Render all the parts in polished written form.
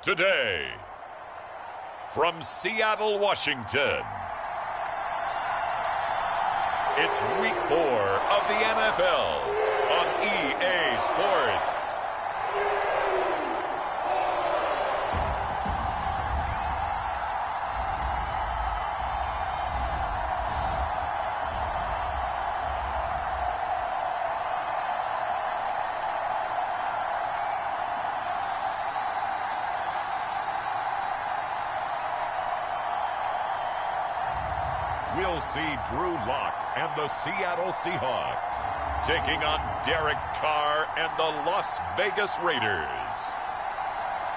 Today, from Seattle, Washington, it's Week 4 of the NFL on EA Sports. We'll see Drew Lock and the Seattle Seahawks taking on Derek Carr and the Las Vegas Raiders.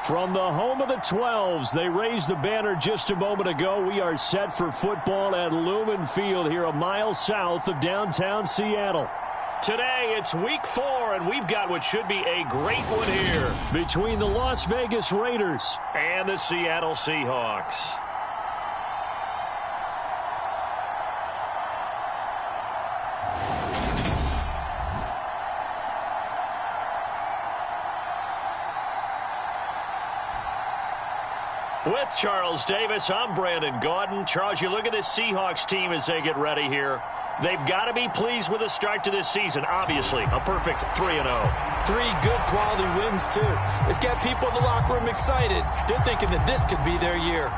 From the home of the 12s, they raised the banner just a moment ago. We are set for football at Lumen Field here a mile south of downtown Seattle. Today, it's Week 4, and we've got what should be a great one here between the Las Vegas Raiders and the Seattle Seahawks. With Charles Davis, I'm Brandon Gaudin. Charles, you look at this Seahawks team as they get ready here. They've got to be pleased with the start to this season. Obviously, a perfect 3-0. 3 good quality wins, too. It's got people in the locker room excited. They're thinking that this could be their year.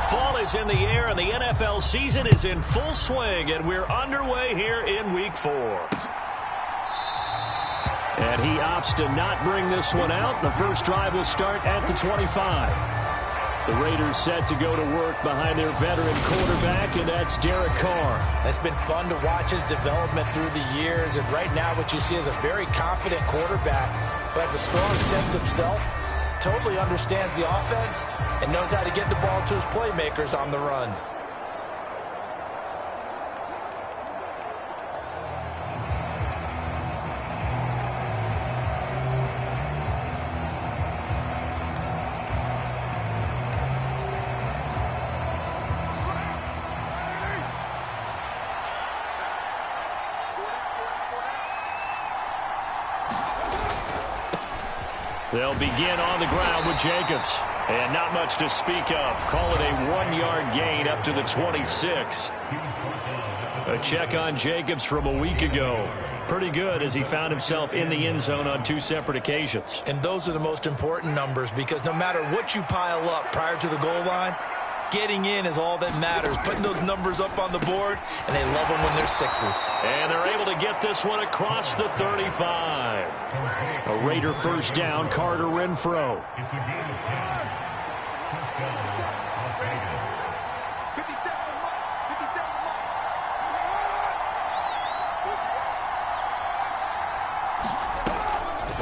Fall is in the air, and the NFL season is in full swing, and we're underway here in Week 4. And he opts to not bring this one out. The first drive will start at the 25. The Raiders set to go to work behind their veteran quarterback, and that's Derek Carr. It's been fun to watch his development through the years, and right now what you see is a very confident quarterback who has a strong sense of self, totally understands the offense, and knows how to get the ball to his playmakers on the run. They'll begin on the ground with Jacobs. And not much to speak of. Call it a 1-yard gain up to the 26. A check on Jacobs from a week ago. Pretty good as he found himself in the end zone on 2 separate occasions. And those are the most important numbers because no matter what you pile up prior to the goal line, getting in is all that matters. Putting those numbers up on the board, and they love them when they're 6s. And they're able to get this one across the 35. A Raider first down, Carter Renfro.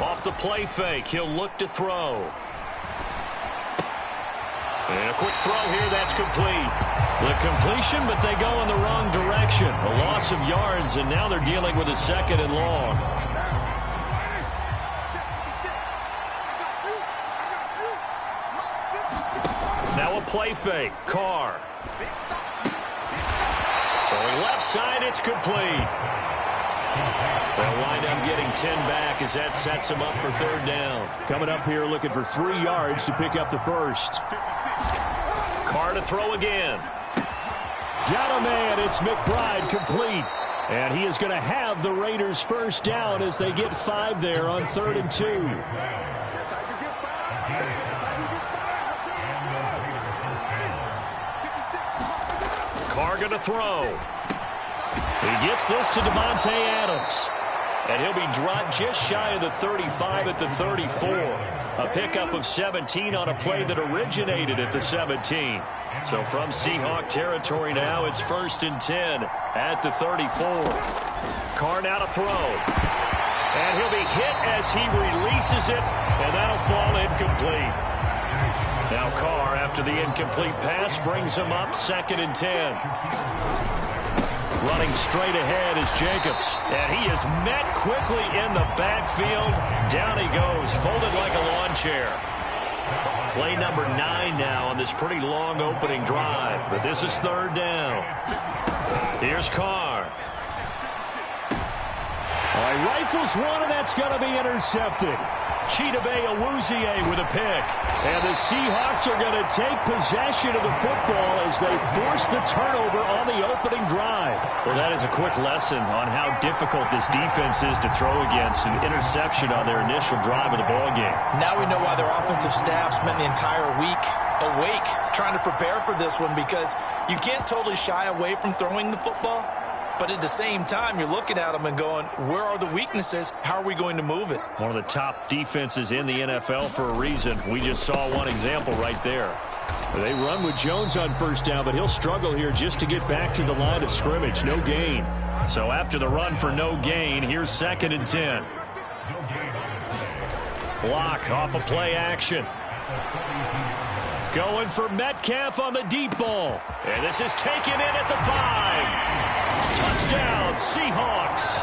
Off the play fake, he'll look to throw. And a quick throw here, that's complete. The completion, but they go in the wrong direction. A loss of yards, and now they're dealing with a 2nd and long. Now a play fake. Carr. Throwing left side, it's complete. They'll wind up getting 10 back as that sets them up for 3rd down. Coming up here looking for 3 yards to pick up the first. Carr to throw again. Got a man. It's McBride complete. And he is going to have the Raiders first down as they get 5 there on 3rd and 2. Carr going to throw. He gets this to Devontae Adams. And he'll be dropped just shy of the 35 at the 34. A pickup of 17 on a play that originated at the 17. So from Seahawk territory now, it's 1st and 10 at the 34. Carr now to throw. And he'll be hit as he releases it, and that'll fall incomplete. Now Carr, after the incomplete pass, brings him up 2nd and 10. Running straight ahead is Jacobs. And he is met quickly in the backfield. Down he goes, folded like a lawn chair. Play number 9 now on this pretty long opening drive. But this is 3rd down. Here's Carr. All right, rifles one, and that's going to be intercepted. Chidobe with a pick. And the Seahawks are going to take possession of the football as they force the turnover on the opening drive. Well, that is a quick lesson on how difficult this defense is to throw against. An interception on their initial drive of the ballgame. Now we know why their offensive staff spent the entire week awake trying to prepare for this one, because you can't totally shy away from throwing the football. But at the same time, you're looking at them and going, where are the weaknesses? How are we going to move it? One of the top defenses in the NFL for a reason. We just saw one example right there. They run with Jones on first down, but he'll struggle here just to get back to the line of scrimmage. No gain. So after the run for no gain, here's 2nd and 10. Block off a play action. Going for Metcalf on the deep ball. And this is taken in at the 5. Touchdown, Seahawks.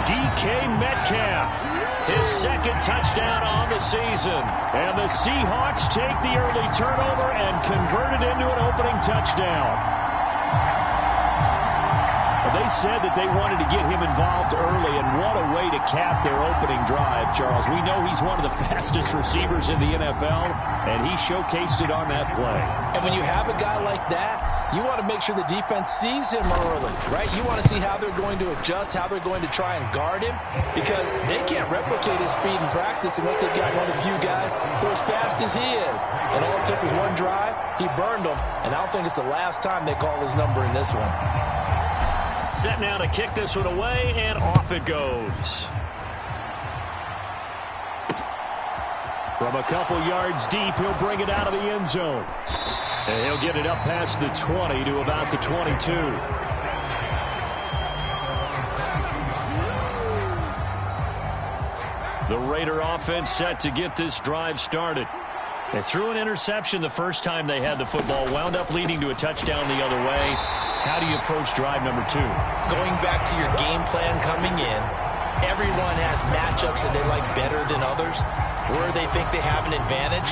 DK Metcalf, his 2nd touchdown on the season. And the Seahawks take the early turnover and convert it into an opening touchdown. They said that they wanted to get him involved early, and what a way to cap their opening drive, Charles. We know he's one of the fastest receivers in the NFL, and he showcased it on that play. And when you have a guy like that, you want to make sure the defense sees him early, right? You want to see how they're going to adjust, how they're going to try and guard him, because they can't replicate his speed in practice unless they've got one of the few guys who are as fast as he is. And all it took was one drive, he burned them, and I don't think it's the last time they call his number in this one. Set now to kick this one away, and off it goes. From a couple yards deep, he'll bring it out of the end zone. And he'll get it up past the 20 to about the 22. The Raider offense set to get this drive started. They threw an interception the first time they had the football, wound up leading to a touchdown the other way. How do you approach drive number 2? Going back to your game plan coming in, everyone has matchups that they like better than others, where they think they have an advantage.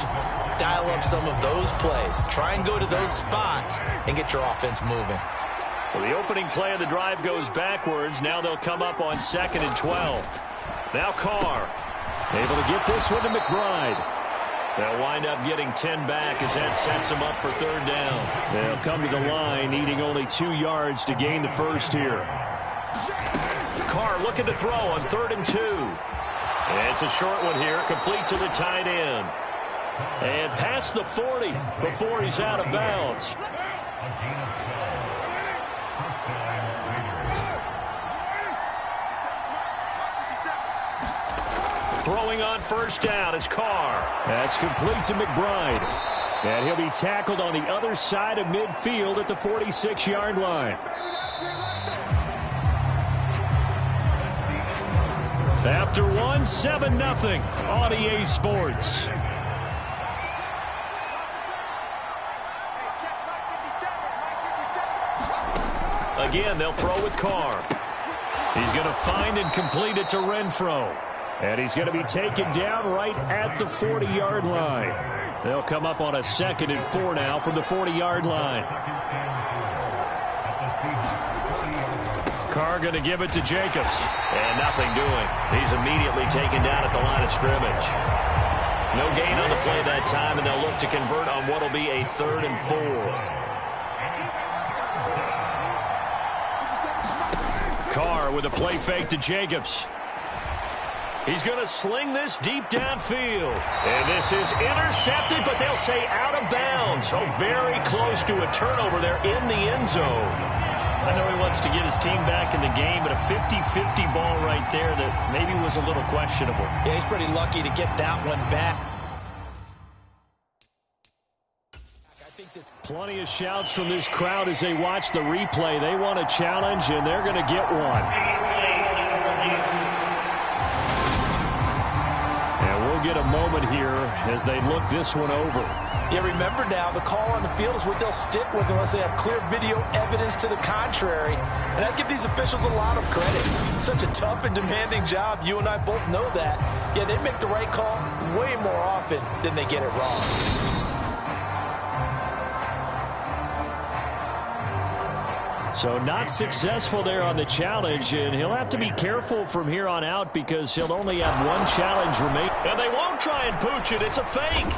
Dial up some of those plays. Try and go to those spots and get your offense moving. Well, the opening play of the drive goes backwards. Now they'll come up on 2nd and 12. Now Carr, able to get this one to McBride. They'll wind up getting 10 back as that sets them up for 3rd down. They'll come to the line, needing only 2 yards to gain the first here. Carr looking to throw on 3rd and 2. It's a short one here, complete to the tight end. And past the 40 before he's out of bounds. Throwing on first down is Carr. That's complete to McBride. And he'll be tackled on the other side of midfield at the 46-yard line. After one, 7-0 on EA Sports. Again, they'll throw with Carr. He's going to find and complete it to Renfro. And he's going to be taken down right at the 40-yard line. They'll come up on a 2nd and 4 now from the 40-yard line. Carr going to give it to Jacobs. And nothing doing. He's immediately taken down at the line of scrimmage. No gain on the play that time, and they'll look to convert on what will be a 3rd and 4. Carr with a play fake to Jacobs. He's going to sling this deep downfield. And this is intercepted, but they'll say out of bounds. Oh, very close to a turnover there in the end zone. I know he wants to get his team back in the game, but a 50-50 ball right there that maybe was a little questionable. Yeah, he's pretty lucky to get that one back. Plenty of shouts from this crowd as they watch the replay. They want a challenge, and they're going to get one. Get a moment here as they look this one over. Yeah, remember now, the call on the field is what they'll stick with unless they have clear video evidence to the contrary. And I give these officials a lot of credit. Such a tough and demanding job. You and I both know that. Yeah, they make the right call way more often than they get it wrong. So not successful there on the challenge, and he'll have to be careful from here on out because he'll only have one challenge remaining. And they won't try and pooch it. It's a fake.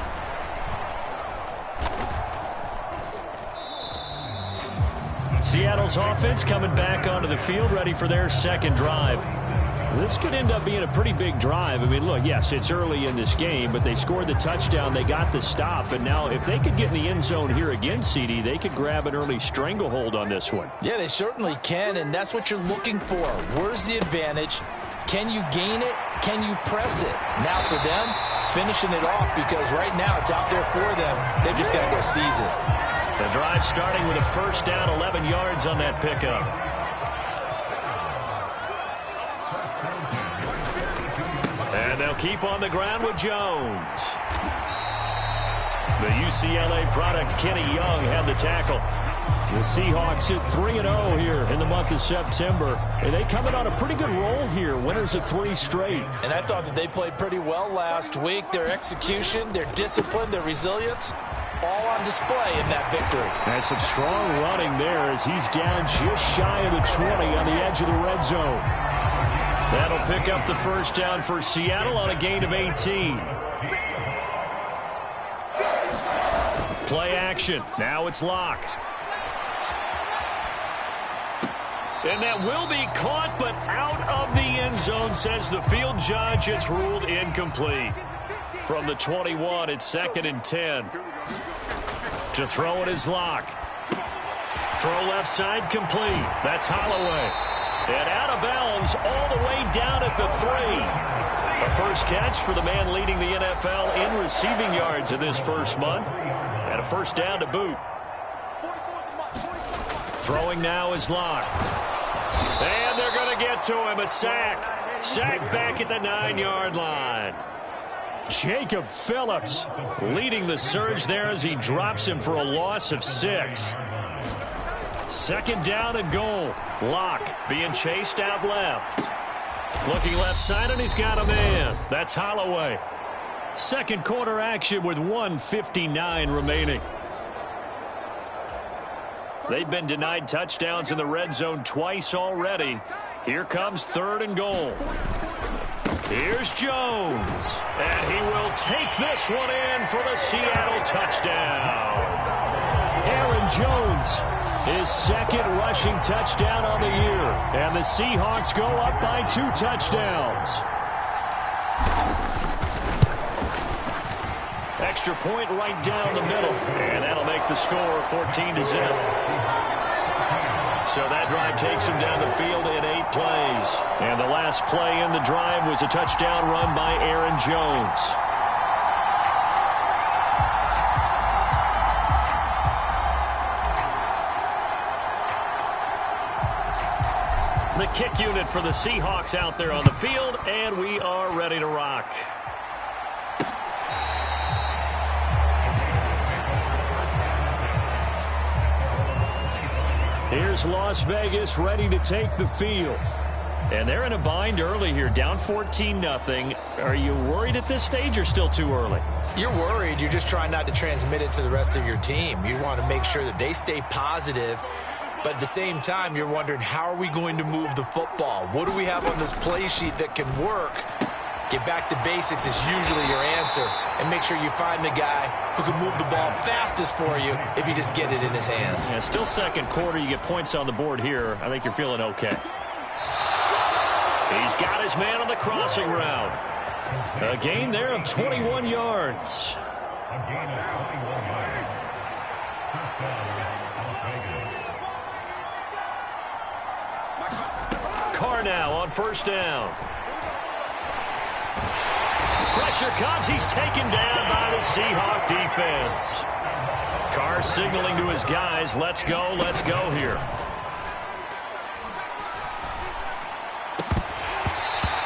Seattle's offense coming back onto the field, ready for their second drive. This could end up being a pretty big drive. I mean, look, yes, it's early in this game, but they scored the touchdown. They got the stop. And now if they could get in the end zone here again, CD, they could grab an early stranglehold on this one. Yeah, they certainly can, and that's what you're looking for. Where's the advantage? Can you gain it? Can you press it? Now for them, finishing it off because right now it's out there for them. They've just got to go seize it. The drive starting with a first down, 11 yards on that pickup. And they'll keep on the ground with Jones. The UCLA product, Kenny Young, had the tackle. The Seahawks hit 3-0 here in the month of September. And they come in on a pretty good roll here. Winners of 3 straight. And I thought that they played pretty well last week. Their execution, their discipline, their resilience, all on display in that victory. And some strong running there as he's down just shy of the 20 on the edge of the red zone. That'll pick up the first down for Seattle on a gain of 18. Play action. Now it's Locke. And that will be caught, but out of the end zone, says the field judge. It's ruled incomplete. From the 21, it's 2nd and 10. To throw it is Locke. Throw left side complete. That's Holloway. And out of bounds all the way down at the 3. A first catch for the man leading the NFL in receiving yards in this first month. And a first down to boot. Throwing now is Locke. And they're going to get to him. A sack. Sacked back at the 9-yard line. Jacob Phillips leading the surge there as he drops him for a loss of 6. Second down and goal. Locke being chased out left. Looking left side, and he's got a man. That's Holloway. Second quarter action with 1:59 remaining. They've been denied touchdowns in the red zone twice already. Here comes 3rd and goal. Here's Jones. And he will take this one in for the Seattle touchdown. Aaron Jones, his second rushing touchdown on the year. And the Seahawks go up by 2 touchdowns. Extra point right down the middle. And that'll make the score 14-0. So that drive takes him down the field in 8 plays. And the last play in the drive was a touchdown run by Aaron Jones. The kick unit for the Seahawks out there on the field, and we are ready to rock. Here's Las Vegas ready to take the field. And they're in a bind early here, down 14-0. Are you worried at this stage or still too early? You're worried. You're just trying not to transmit it to the rest of your team. You want to make sure that they stay positive. But at the same time, you're wondering, how are we going to move the football? What do we have on this play sheet that can work? Get back to basics is usually your answer. And make sure you find the guy who can move the ball fastest for you if you just get it in his hands. Yeah, still second quarter. You get points on the board here. I think you're feeling okay. He's got his man on the crossing route. A gain there of 21 yards. Carr now on first down. Pressure comes. He's taken down by the Seahawk defense. Carr signaling to his guys, let's go here.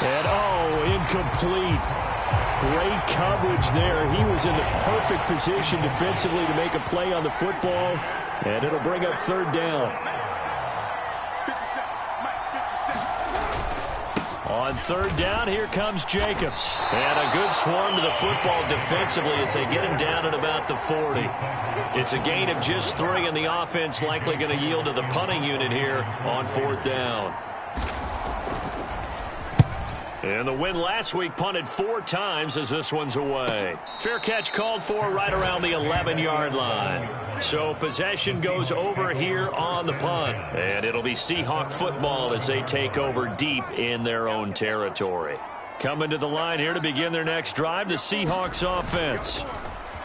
And incomplete. Great coverage there. He was in the perfect position defensively to make a play on the football, and it'll bring up 3rd down. On third down, here comes Jacobs. And a good swarm to the football defensively as they get him down at about the 40. It's a gain of just 3, and the offense likely going to yield to the punting unit here on fourth down. And the win last week punted 4 times as this one's away. Fair catch called for right around the 11-yard line. So possession goes over here on the punt. And it'll be Seahawk football as they take over deep in their own territory. Coming to the line here to begin their next drive, the Seahawks offense.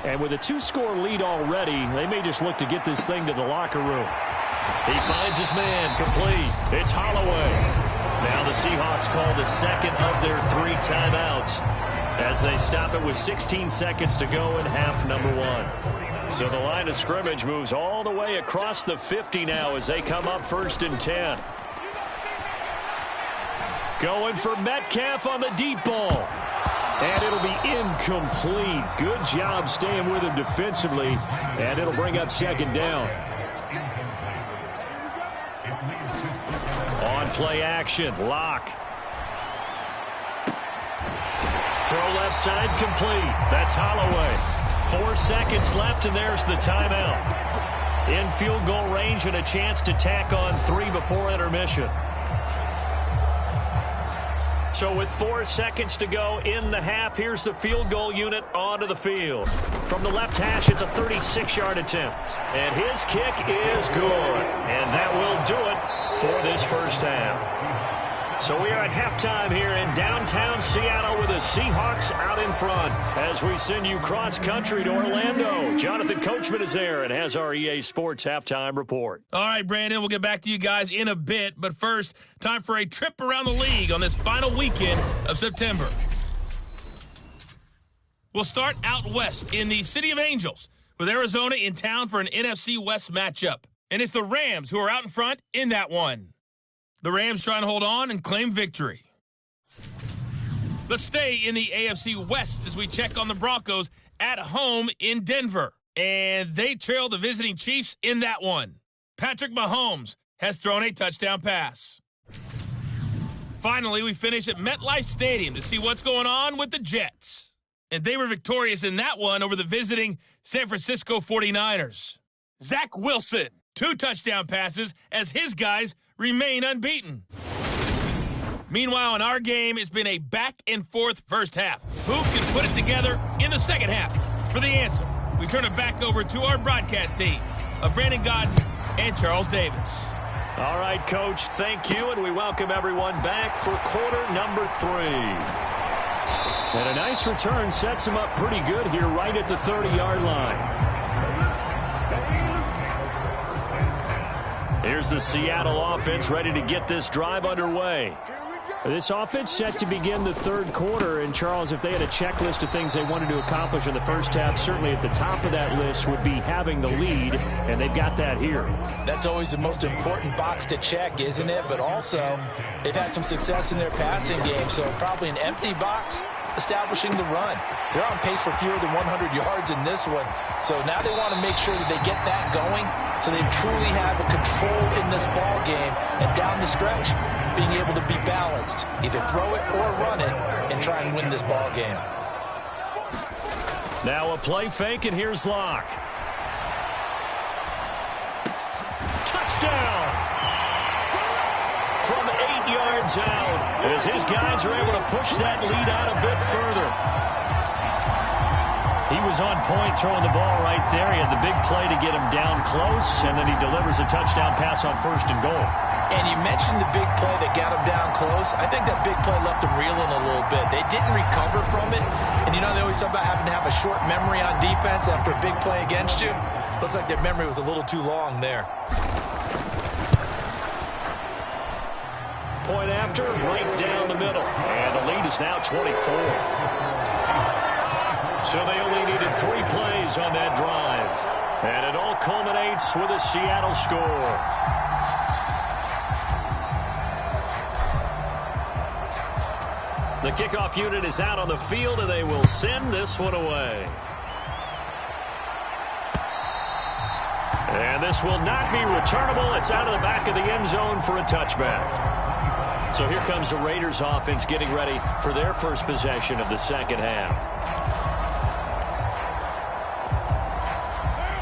And with a 2-score lead already, they may just look to get this thing to the locker room. He finds his man, complete. It's Holloway. Now the Seahawks call the second of their 3 timeouts as they stop it with 16 seconds to go in half number 1. So the line of scrimmage moves all the way across the 50 now as they come up 1st and 10. Going for Metcalf on the deep ball. And it'll be incomplete. Good job staying with him defensively. And it'll bring up 2nd down. On play action, Locke. Throw left side complete. That's Holloway. 4 seconds left, and there's the timeout. In field goal range and a chance to tack on 3 before intermission. So with 4 seconds to go in the half, here's the field goal unit onto the field. From the left hash, it's a 36-yard attempt. And his kick is good. And that will do it for this first half. So we are at halftime here in downtown Seattle with the Seahawks out in front as we send you cross-country to Orlando. Jonathan Coachman is there and has our EA Sports halftime report. All right, Brandon, we'll get back to you guys in a bit. But first, time for a trip around the league on this final weekend of September. We'll start out west in the City of Angels with Arizona in town for an NFC West matchup. And it's the Rams who are out in front in that one. The Rams trying to hold on and claim victory. Let's stay in the AFC West as we check on the Broncos at home in Denver. And they trail the visiting Chiefs in that one. Patrick Mahomes has thrown a touchdown pass. Finally, we finish at MetLife Stadium to see what's going on with the Jets. And they were victorious in that one over the visiting San Francisco 49ers. Zach Wilson, 2 touchdown passes as his guys remain unbeaten. Meanwhile, in our game, it's been a back-and-forth first half. Who can put it together in the second half? For the answer, we turn it back over to our broadcast team of Brandon Godden and Charles Davis. All right, Coach, thank you, and we welcome everyone back for quarter number 3. And a nice return sets him up pretty good here right at the 30-yard line. Here's the Seattle offense ready to get this drive underway. This offense set to begin the third quarter. And, Charles, if they had a checklist of things they wanted to accomplish in the first half, certainly at the top of that list would be having the lead, and they've got that here. That's always the most important box to check, isn't it? But also, they've had some success in their passing game, so probably an empty box establishing the run. They're on pace for fewer than 100 yards in this one. So now they want to make sure that they get that going so they truly have a control in this ball game and down the stretch being able to be balanced. Either throw it or run it and try and win this ball game. Now a play fake, and here's Locke. Touchdown! From 8 yards out as his guys are able to push that lead out a bit further. He was on point throwing the ball right there. He had the big play to get him down close, and then he delivers a touchdown pass on 1st and goal. And you mentioned the big play that got him down close. I think that big play left him reeling a little bit. They didn't recover from it. And, you know, they always talk about having to have a short memory on defense after a big play against you. Looks like their memory was a little too long there. Point after, right down the middle. And the lead is now 24. So they only needed 3 plays on that drive. And it all culminates with a Seattle score. The kickoff unit is out on the field, and they will send this one away. And this will not be returnable. It's out of the back of the end zone for a touchback. So here comes the Raiders offense getting ready for their first possession of the second half.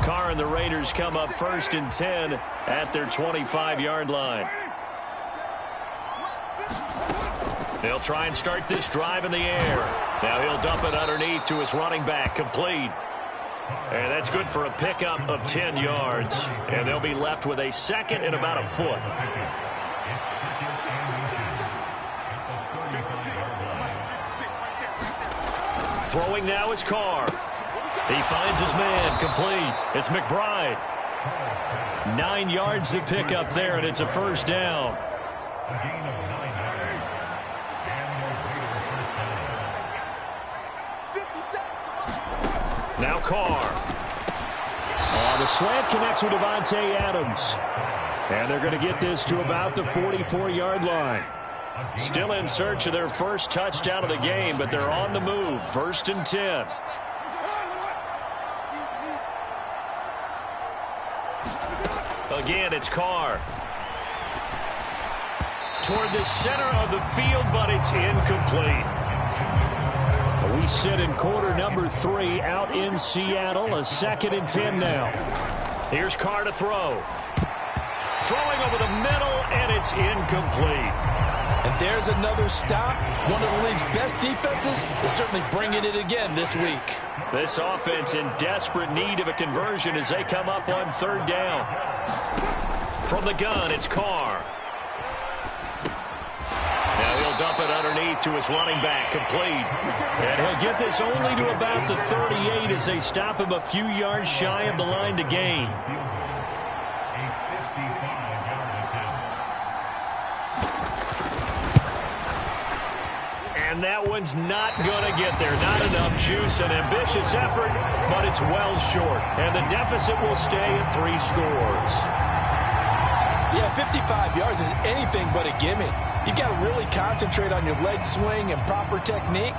Carr and the Raiders come up 1st and 10 at their 25-yard line. They'll try and start this drive in the air. Now he'll dump it underneath to his running back, complete. And that's good for a pickup of 10 yards. And they'll be left with a second and about a foot. Throwing now is Carr. He finds his man, complete. It's McBride. 9 yards to pick up there, and it's a first down. Now Carr. The slant connects with Davante Adams. And they're going to get this to about the 44-yard line. Still in search of their first touchdown of the game, but they're on the move. 1st and 10. Again, it's Carr. Toward the center of the field, but it's incomplete. We sit in quarter number 3 out in Seattle. A 2nd and 10 now. Here's Carr to throw. Throwing over the middle, and it's incomplete. And there's another stop. One of the league's best defenses is certainly bringing it again this week. This offense in desperate need of a conversion as they come up on 3rd down. From the gun, it's Carr. Now he'll dump it underneath to his running back, complete. And he'll get this only to about the 38 as they stop him a few yards shy of the line to gain. And that one's not going to get there. Not enough juice. An ambitious effort, but it's well short. And the deficit will stay at 3 scores. Yeah, 55 yards is anything but a gimme. You got to really concentrate on your leg swing and proper technique.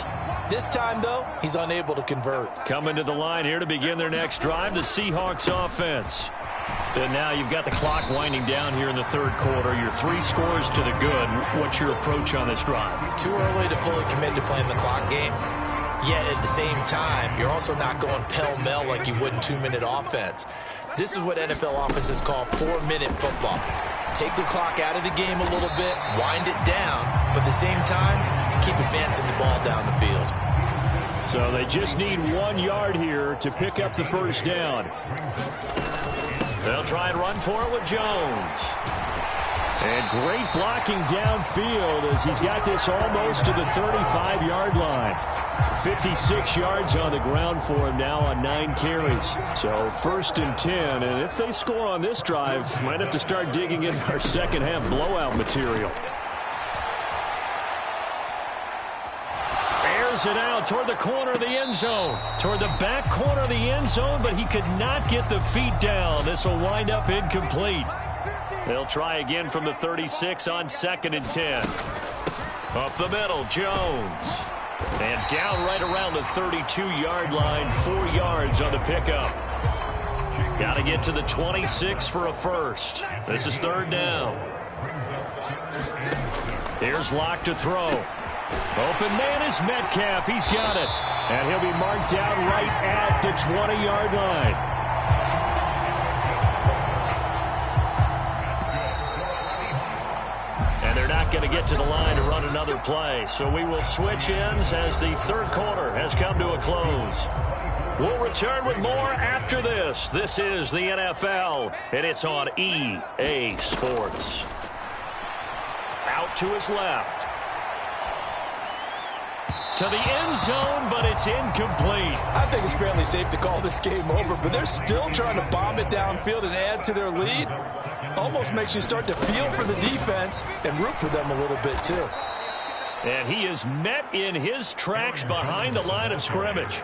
This time, though, he's unable to convert. Coming to the line here to begin their next drive, the Seahawks offense. And now you've got the clock winding down here in the 3rd quarter. You're 3 scores to the good. What's your approach on this drive? Too early to fully commit to playing the clock game. Yet at the same time, you're also not going pell-mell like you would in 2-minute offense. This is what NFL offenses call 4-minute football. Take the clock out of the game a little bit, wind it down, but at the same time, keep advancing the ball down the field. So they just need 1 yard here to pick up the first down. They'll try and run for it with Jones. And great blocking downfield as he's got this almost to the 35-yard line. 56 yards on the ground for him now on 9 carries. So 1st and 10, and if they score on this drive, might have to start digging in our second half blowout material. Airs it out toward the corner of the end zone. Toward the back corner of the end zone, but he could not get the feet down. This will wind up incomplete. They'll try again from the 36 on 2nd and 10. Up the middle, Jones. And down right around the 32-yard line, 4 yards on the pickup. Got to get to the 26 for a first. This is 3rd down. Here's Locke to throw. Open man is Metcalf. He's got it. And he'll be marked down right at the 20-yard line. Going to get to the line to run another play. So we will switch ends as the 3rd quarter has come to a close. We'll return with more after this. This is the NFL, and it's on EA Sports. Out to his left. To the end zone, but it's incomplete. I think it's fairly safe to call this game over, but they're still trying to bomb it downfield and add to their lead. Almost makes you start to feel for the defense and root for them a little bit, too. And he is met in his tracks behind the line of scrimmage.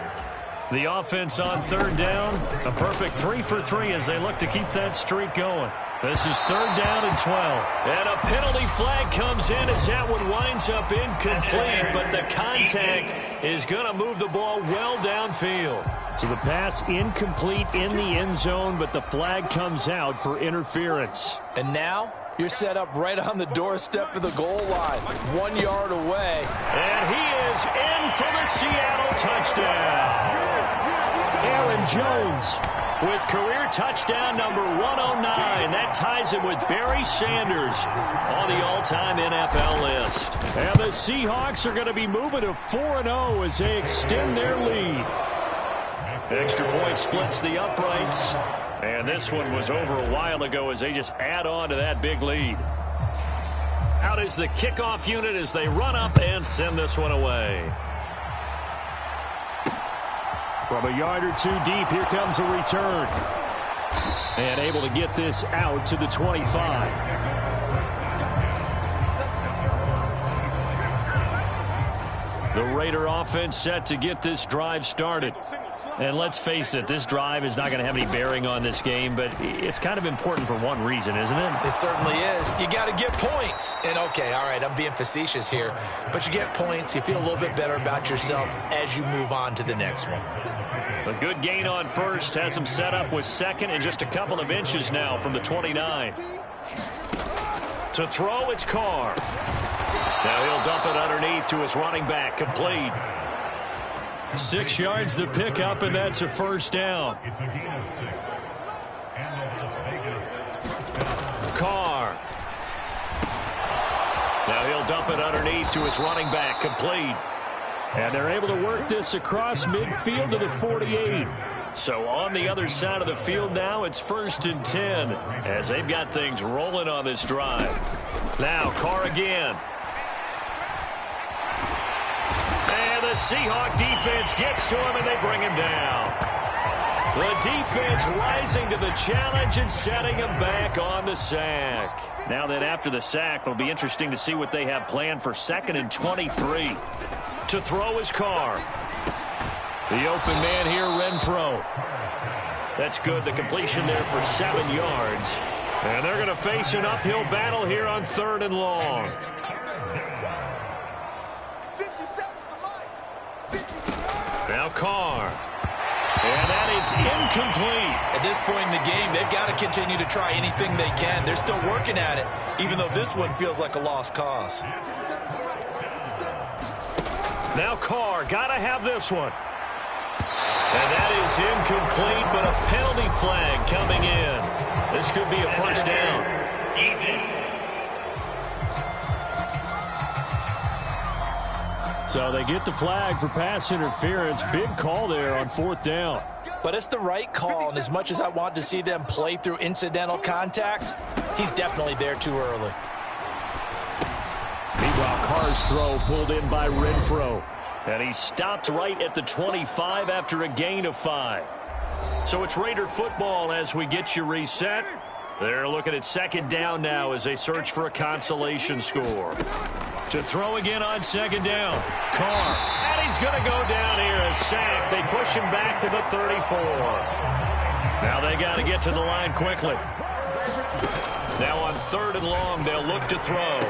The offense on 3rd down, a perfect 3 for 3 as they look to keep that streak going. This is 3rd down and 12. And a penalty flag comes in as that one winds up incomplete, but the contact is going to move the ball well downfield. So the pass incomplete in the end zone, but the flag comes out for interference. And now you're set up right on the doorstep of the goal line, 1 yard away. And he is in for the Seattle touchdown. Aaron Jones with career touchdown number 109. That ties him with Barry Sanders on the all-time NFL list. And the Seahawks are going to be moving to 4-0 as they extend their lead. Extra point splits the uprights. And this one was over a while ago as they just add on to that big lead. Out is the kickoff unit as they run up and send this one away. From a yard or two deep, here comes a return. And able to get this out to the 25. The Raider offense set to get this drive started. And let's face it, this drive is not going to have any bearing on this game, but it's kind of important for one reason, isn't it? It certainly is. You got to get points. And, okay, all right, I'm being facetious here, but you get points, you feel a little bit better about yourself as you move on to the next one. A good gain on first has him set up with second and just a couple of inches now from the 29. To throw, it's Carr. Now he'll dump it underneath to his running back, complete. 6 yards the pickup, and that's a first down. Carr. Now he'll dump it underneath to his running back, complete. And they're able to work this across midfield to the 48. So on the other side of the field now, it's 1st and 10 as they've got things rolling on this drive. Now Carr again. And the Seahawk defense gets to him and they bring him down. The defense rising to the challenge and setting him back on the sack. Now then after the sack, it'll be interesting to see what they have planned for 2nd and 23. To throw is Carr. The open man here, Renfro. That's good. The completion there for 7 yards. And they're going to face an uphill battle here on 3rd and long. Now Carr. And that is incomplete. At this point in the game, they've got to continue to try anything they can. They're still working at it, even though this one feels like a lost cause. Now Carr, got to have this one. And that is incomplete, but a penalty flag coming in. This could be a first down. So they get the flag for pass interference. Big call there on 4th down. But it's the right call, and as much as I want to see them play through incidental contact, he's definitely there too early. Meanwhile, Carr's throw pulled in by Renfro. And he stopped right at the 25 after a gain of 5. So it's Raider football as we get you reset. They're looking at 2nd down now as they search for a consolation score. To throw again on 2nd down. Carr. And he's going to go down here. A sack. They push him back to the 34. Now they got to get to the line quickly. Now on 3rd and long, they'll look to throw.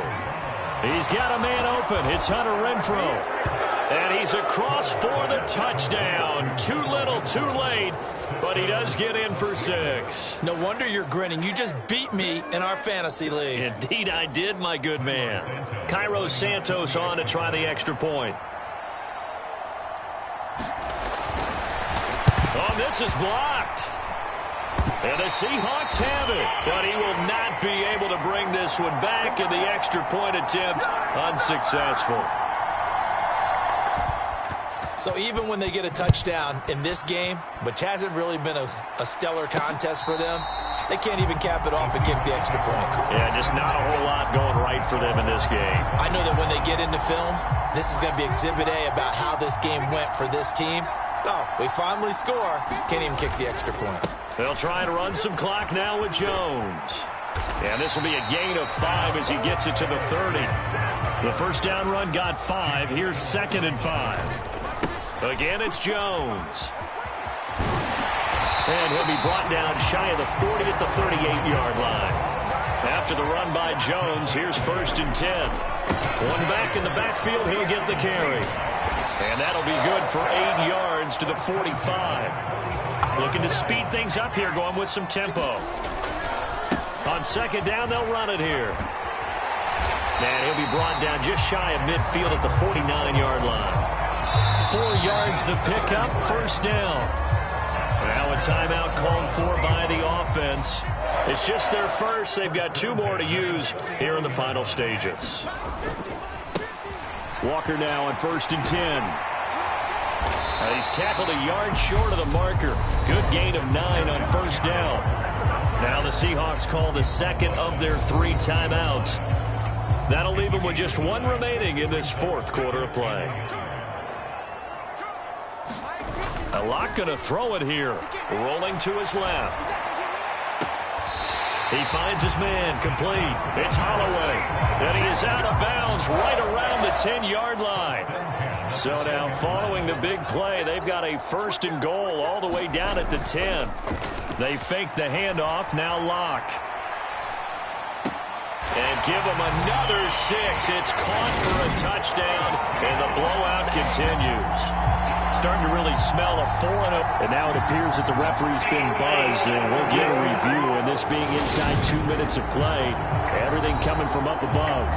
He's got a man open. It's Hunter Renfro. And he's across for the touchdown. Too little, too late. But he does get in for 6. No wonder you're grinning. You just beat me in our fantasy league. Indeed I did, my good man. Cairo Santos on to try the extra point. Oh, this is blocked. And the Seahawks have it. But he will not be able to bring this one back, and the extra point attempt unsuccessful. So even when they get a touchdown in this game, which hasn't really been a stellar contest for them, they can't even cap it off and kick the extra point. Yeah, just not a whole lot going right for them in this game. I know that when they get into film, this is going to be Exhibit A about how this game went for this team. Oh, we finally score. Can't even kick the extra point. They'll try and run some clock now with Jones. And this will be a gain of 5 as he gets it to the 30. The first down run got 5. Here's 2nd and 5. Again, it's Jones. And he'll be brought down shy of the 40 at the 38-yard line. After the run by Jones, here's 1st and 10. One back in the backfield, he'll get the carry. And that'll be good for 8 yards to the 45. Looking to speed things up here, going with some tempo. On second down, they'll run it here. And he'll be brought down just shy of midfield at the 49-yard line. 4 yards the pickup, first down. Now a timeout called for by the offense. It's just their first. They've got 2 more to use here in the final stages. Walker now on 1st and 10. He's tackled a yard short of the marker. Good gain of 9 on first down. Now the Seahawks call the second of their 3 timeouts. That'll leave them with just 1 remaining in this 4th quarter of play. A lot going to throw it here. Rolling to his left. He finds his man, complete. It's Holloway. And he is out of bounds right around the 10-yard line. So now following the big play, they've got a 1st and goal all the way down at the 10. They fake the handoff, now Locke. And give him another 6. It's caught for a touchdown, and the blowout continues. Starting to really smell a 4-0. And now it appears that the referee's been buzzed, and we'll get a review. And this being inside 2 minutes of play, everything coming from up above.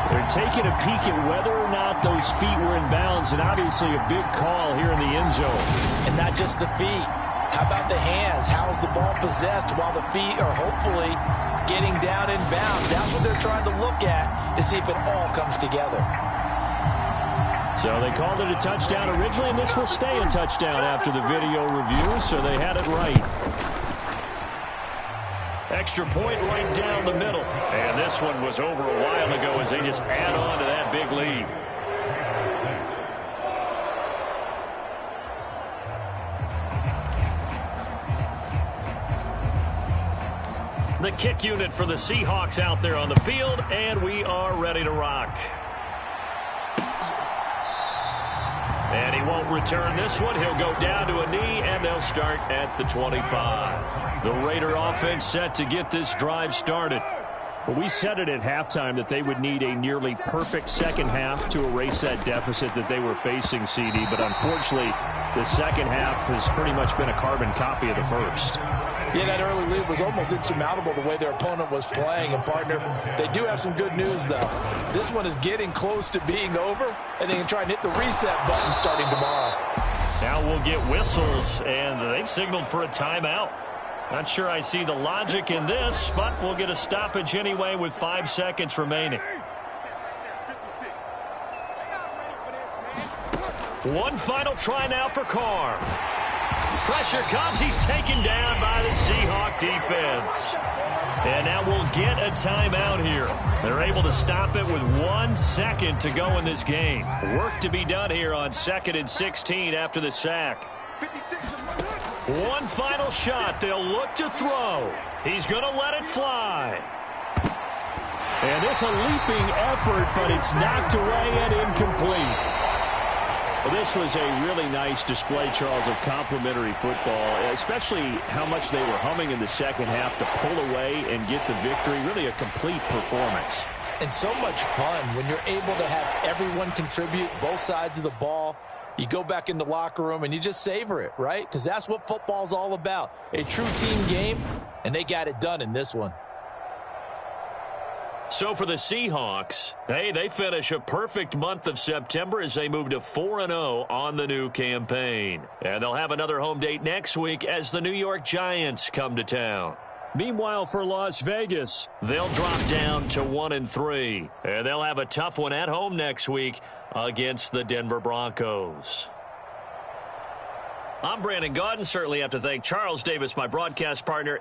They're taking a peek at whether or not those feet were in bounds, and obviously a big call here in the end zone. And not just the feet. How about the hands? How's the ball possessed while the feet are hopefully getting down in bounds? That's what they're trying to look at to see if it all comes together. So they called it a touchdown originally, and this will stay a touchdown after the video review, so they had it right. Extra point right down the middle. And this one was over a while ago as they just add on to that big lead. The kick unit for the Seahawks out there on the field, and we are ready to rock. And he won't return this one. He'll go down to a knee, and they'll start at the 25. The Raider offense set to get this drive started. Well, we said it at halftime that they would need a nearly perfect second half to erase that deficit that they were facing, CD. But unfortunately, the second half has pretty much been a carbon copy of the first. Yeah, that early lead was almost insurmountable the way their opponent was playing. And, partner, they do have some good news, though. This one is getting close to being over, and they can try and hit the reset button starting tomorrow. Now we'll get whistles, and they've signaled for a timeout. Not sure I see the logic in this, but we'll get a stoppage anyway with 5 seconds remaining. One final try now for Carr. Pressure comes. He's taken down by the Seahawk defense. And now we'll get a timeout here. They're able to stop it with 1 second to go in this game. Work to be done here on 2nd and 16 after the sack. One final shot. They'll look to throw. He's going to let it fly. And it's a leaping effort, but it's knocked away and incomplete. Well, this was a really nice display, Charles, of complimentary football, especially how much they were humming in the second half to pull away and get the victory. Really a complete performance. And so much fun when you're able to have everyone contribute, both sides of the ball. You go back in the locker room and you just savor it, right? Because that's what football's all about. A true team game, and they got it done in this one. So for the Seahawks, hey, they finish a perfect month of September as they move to 4-0 on the new campaign. And they'll have another home date next week as the New York Giants come to town. Meanwhile, for Las Vegas, they'll drop down to 1-3. And they'll have a tough one at home next week against the Denver Broncos. I'm Brandon Gaudin. Certainly have to thank Charles Davis, my broadcast partner.